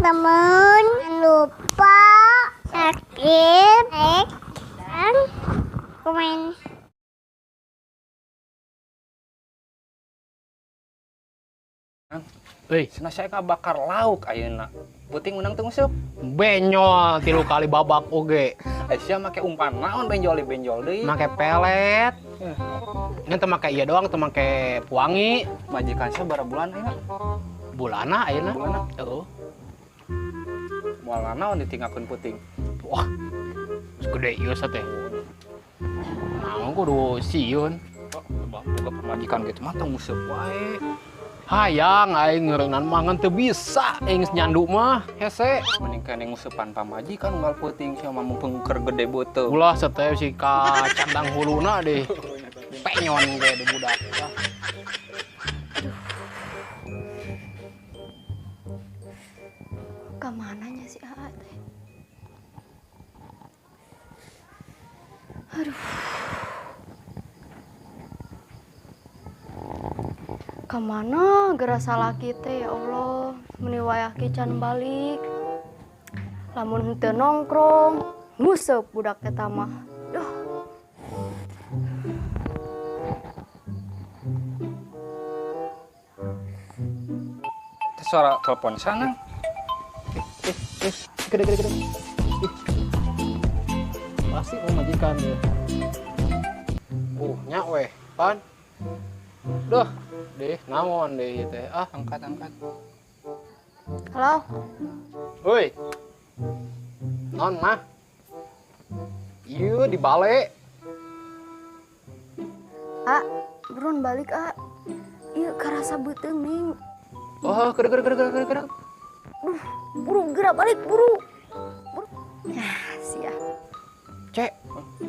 teman-teman. Jangan lupa subscribe, like, dan komen. Hei, Cenah saya bakar lauk ayeuna. Puting menang teu nguseup. benyol 3 kali babak oge. Sia make umpan naon benjol deui. Make pelet. Ini teu make ieu doang, teu make puangi. Majikan saya bara bulan ayeuna. Bulana ayeuna. Bulana? Heeh. Moal naon ditinggalkeun puting. Wah. Segede ieu teh. Naon kudu sieun. Boga pamajikan gitu mah teu nguseup wae. Hayang aing ngeureungan mah ngan teu bisa aing nyandu mah hese. Mending kene nguseupan pamajikan unggal puting sia mah mumpung keur gede beuteung. Ulah seteh si ka candang huluna deh. Penyon ge di budak. Kemananya si Aa teh? Aduh. Kemana gerasa laki teh ya Allah? Meniwayaki can balik. Lamun henteu nongkrong, nguseup budak eta mah. Duh. Teh suara telepon sana. Gede. Pasti majikan dia. Nya weh, pan. Duh, deh, naon deh ieu teh. Ah, Angkat. Halo? heuy. Non mah. Ieu di bale. A, buruan balik A. Ieu karasa beuteung ning. Oh, gerak. Buru gerak balik buru. Ya, sia. Cek,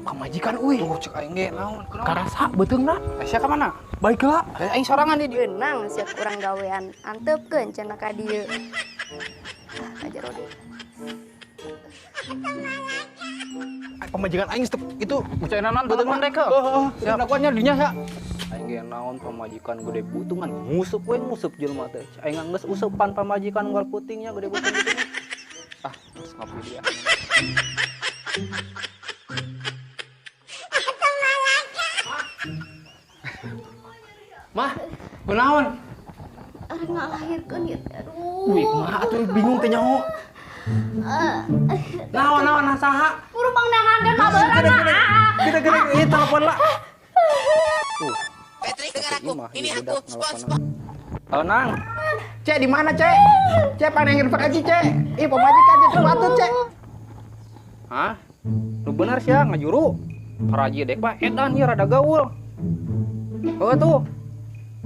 pamajikan euy. Tuh cek aing ge naon? Karasa beuteungna. Sia ka mana? Baiklah. Aing sorangan di dieu. Beunang siap urang gawean. Antepkeun cenah ka dieu. Aja Rodi. Pamajikan aing itu Mucaina naon beuteung dek. siap lakuannya dinya ya. Aing ge naon pamajikan gede butungan nguseup we nguseup jelema teh. Aing geus useupan pamajikan unggal putingnya gede butung gitu. Ah, geus ngopi dia. Mah, kunaon? Arek ngalahirkeun ieu teh. Aduh. Wih, kumaha atuh bingung teh nyaho. Naon saha? Buru pangdangan mah beurang mah. Gede ieu telepon lah. Tuh. Ini aku SpongeBob. Oh, Nang. Cek di mana, Cek? Cek panengin Pak Haji, Cek. Ih, pamajikan Cek sepatu, Cek. Hah? Lu bener sia ngajuru. Raji dek mah edan ieu rada gaul. Oh tuh.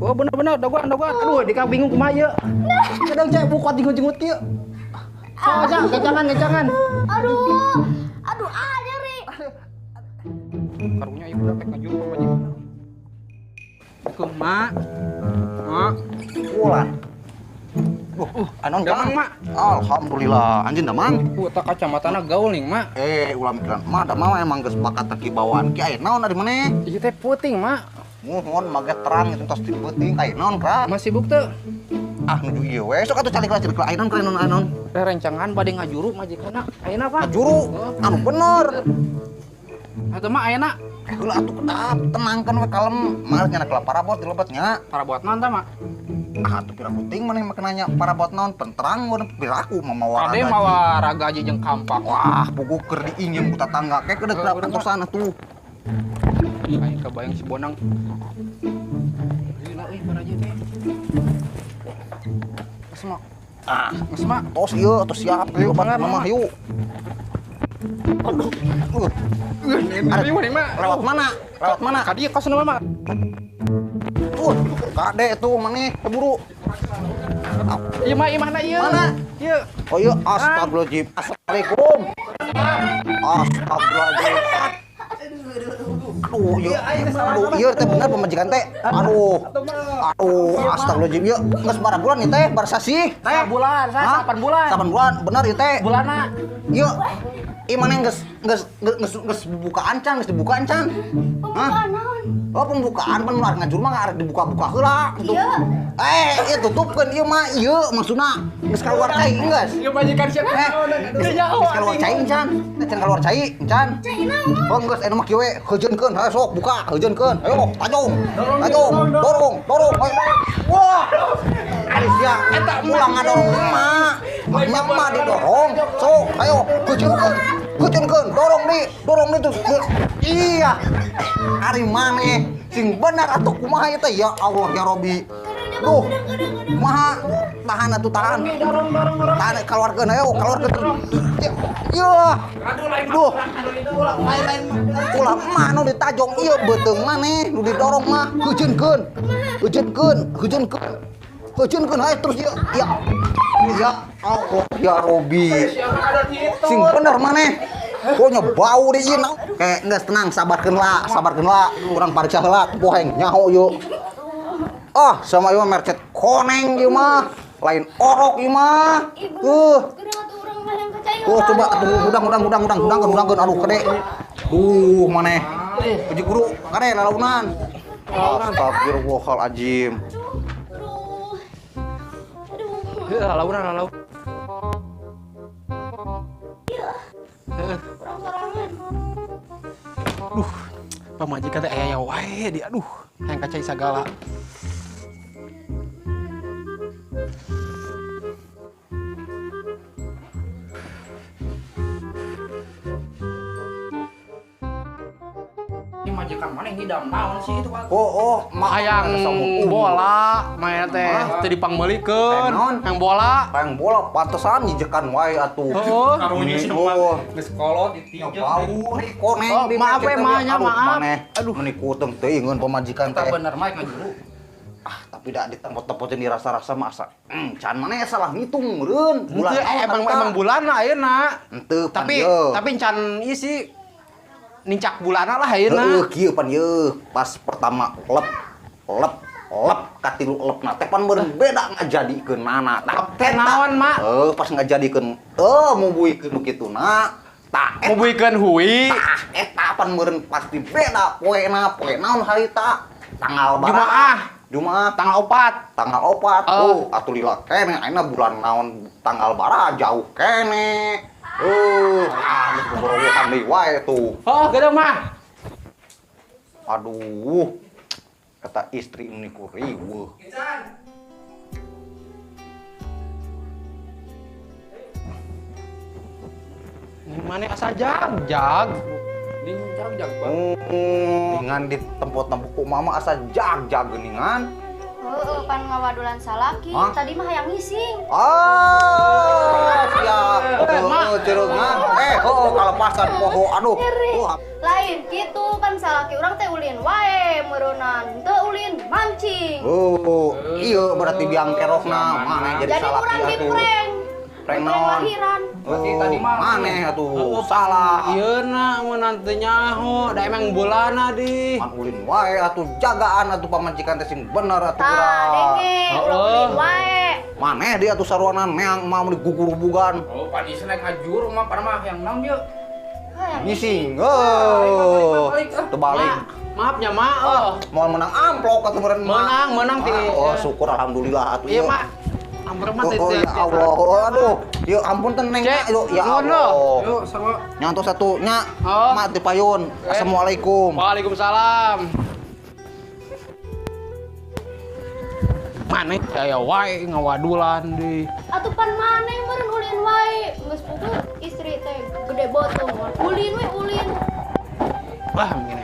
Oh bener daguan. Aduh, dika bingung kumaha ieu. Kadang Cek bukot jengut-jengut kieu. Oh, Cek, gecangan. Aduh. Aduh, nyeri. Karunya ibu dapet ngajuru pamajikan. Assalamualaikum, Mak. Mak. Ulan. Anon Gamang, Kang? Mak. Alhamdulillah, anjing damang. Tak kacamatana gaul nih, Mak. Ulah mikiran mah da mah emang geus bakat teki bawaan ki aya naon dari maneh? Ieu teh puting, Mak. Muhun mage terang itu tos di peuting aya naon kra? Masih sibuk teu? Ah nuju ieu we sok atuh calik aya naon kra naon? Rencangan bade ngajuru majikanna. Ayeuna apa? Juru anu bener. Atuh mah ayeuna Heula atuh kedap tenangkeun we kalem mah nyana kala parabot dilebetnya. para buat naon tah, Mak? Ah atuh pira puting maneh make nanya parabot naon penterang mun piraku mamawa Ade mawa raga aja jeung kampak. Wah, buku keur diinjem ku tatangga ke kedek kantosan atuh. Aing kebayang si Bonang. Ayeuna euy para aja teh. Geus Mak. Geus Mak. Tos ieu tos siap yuk banget mama yuk. Aduh, ini Mak. Lewat mana? Lewat mana? Ka dieu kosna Mak. Kade tuh maneh keburu. Ieu mah imahna ieu. Mana? Ieu. Oh iya, astagfirullahaladzim. Assalamualaikum. Astagfirullahaladzim. Aduh, iya teh bener pemajikan teh. Aduh, astagfirullahaladzim, yuk. Nges barang bulan nih teh, bar sasi. Teh bulan, saya 8 bulan. 8 bulan, bener ya teh. Bulana. Yuk. Imane geus bukaan can, geus dibukaan can. Pembukaan naon? Oh, pembukaan pan mulai ngajur mah arek dibuka-buka heula. Iya. Ieu tutupkeun ieu mah, ieu maksudna geus kaluar cai geus. Ieu majikan siapa? Geus kaluar cai can. Can kaluar cai, can. Cai naon? Oh, geus anu mah kieu we, heujeunkeun, hayo sok buka, heujeunkeun. Ayo, tajong. Dorong. Wah. Aris ya, eta ulang ngadorong mah. Mahnya mah didorong. Sok, ayo, heujeunkeun, dorong di tuh. Iya. Ari maneh sing bener atuh kumaha ieu teh ya Allah ya Robi. Duh. Kumaha? Tahan atuh tahan. Tahan keluarkeun ayo, keluarkeun. Ya. Duh. Ulah mah nu ditajong ieu beuteung maneh nu didorong mah heujeunkeun. Heujeunkeun hae terus ya. Ya Allah ya Robi. Sing bener maneh. Pokoknya bau di ieu. Kayak geus tenang, sabarkeun lah. Urang pariksa heula, poheng nyaho yuk. Ah, sama ieu mercet koneng ieu mah. Lain orok ieu mah. Coba udang aduh kede. Maneh. Puji guru, kade lalaunan. Astagfirullahaladzim. Lalau. Pamajikan teh aya wae di aduh, yang kacai sagala. Ini majikan mana yang hidam naon sih itu Pak? Hayang bola, main teh teu dipangmeulikeun. Hayang bola. Hayang bola pantesan nyijekan wae atuh. Heeh. Karunya sih mah geus kolot ditijeu. Bau di koneng di maaf we mahnya maaf. Aduh menikuteung teuing pamajikan teh. Bener mah ngajuru. Tapi dak ditempot-tempotin dirasa-rasa masa. Can maneh salah ngitung meureun. Bulan emang bulanna ayeuna. Henteu Tapi can ieu sih nincak bulanna lah ayeuna. Heeh, kieu pan ieu. Pas pertama lep katilu lepna teh pan beureun beda ngajadikeun nana. Teh naon, Mak? Pas ngajadikeun mubuikeun nu kituna. Tah Mau buikeun huwi. Eta pan meureun pasti beda poena naon harita. Tanggal Jumaah Tanggal 4. Tanggal 4. Atuh lila kene ayeuna bulan naon tanggal bara jauh kene. Geus boborowokan deui wae tuh. Oh, gede mah. Aduh. Kata istri ini ku riweuh. Gimana asa jag. Dincang Bang. Dengan di tempat-tempat ku mama asa jag geuningan. Heeh, pan ngawadulan salaki. Hah? Tadi mah hayang ngising. Siap. Cereungan. Kalepasan poho. Aduh. Lain gitu pan salaki urang teh ulin wae meureunnan, teu ulin mancing. Iya berarti biang kerokna maneh jadi Jadi salaki urang atuh. diprank. Prank Prank naon? lahiran. Tadi mah Maneh atuh salah. Ieuna mun nanti nyaho, da emang bolana di. Man ulin wae atuh jagaan atuh pamajikan teh sing bener atuh Tah, urang. denge, urang ulin wae. Maneh dia atuh saruanan meang mah mun digugurubugan. Oh, pani snack ngajuru mah para mah yang naon ieu? Hayang Ngising. Terbalik. Maafnya, Mak. Mau menang amplop atuh meureun mah. Menang ti. Syukur alhamdulillah atuh. Iya, Mak. Ampun mah Ya Allah. Aduh. Ya ampun teneng. Cek, Ya nuhun Allah. lo. Yuk, sama. Nyantos satu nya. Oh. Mak teu payun. Assalamualaikum. Waalaikumsalam. Maneh aya wae ngawadulan di. Atuh pan maneh meureun ulin wae. Geus puguh istri teh gede botong. Ulin we ulin. Wah, mungkin